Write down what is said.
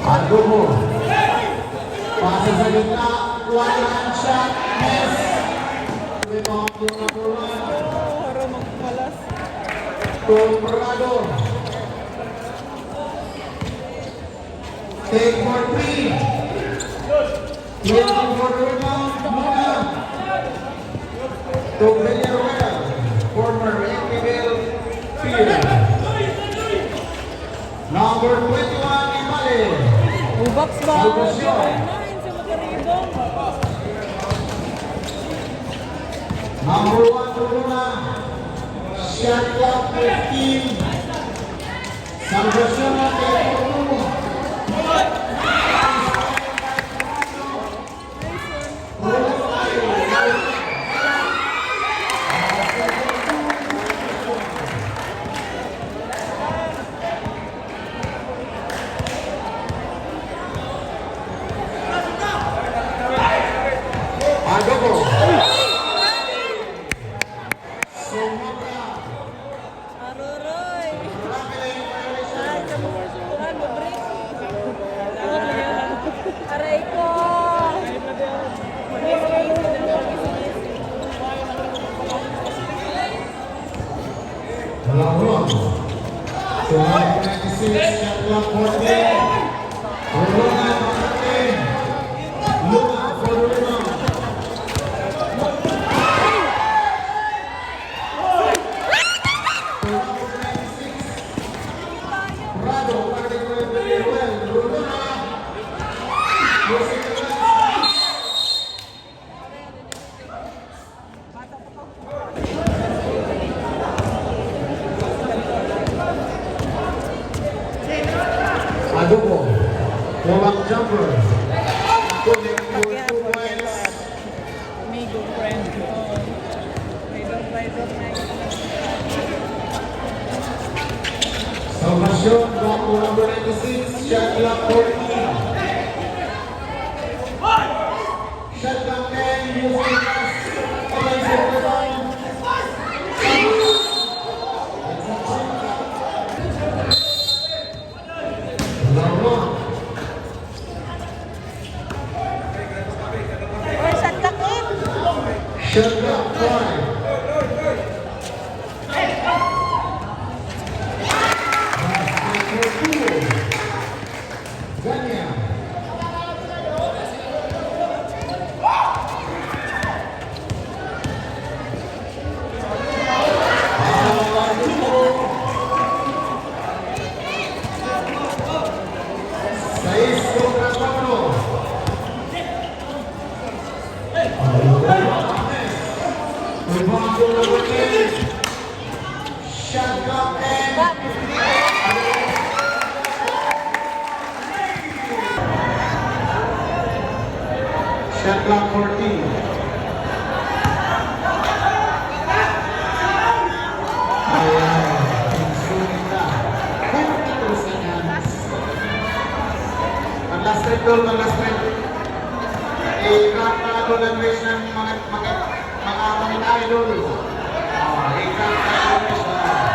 Adubo. Pasa sa gitna. One hand shot. Miss. Rebound yung number 1. Comprado. Take for 3. Looking for the rebound. Muna. To Villarreal. Former Inquivel Field. Number 21, Imale. Ubaks ba? Salvacion. Number 1, Luna. Shot clock 15. Salvacion at 8-2. Adobo. Aroy. Aray ko. Lawan. So, 96, shot clock 14. Luna, 14. Luna for the rebound. Prado, parting ko yung Villarreal. Luna. Losing the last. Adobo. Pull-up jumper. Connect for 2 points. Amigo friend ko. May don't Salvacion, back to number 96, shot clock 14. Shot clock 10, using pass, offensive rebound. Lawan. Or sa takip. Shot clock 5. Ganyan. Sais contra 4. Rebound to number 10. Shot clock 10. Shot clock 14. Ang last trip doon, ang last trip. I-crack na ito ng race ng mga idol. I-crack na ito ng race na.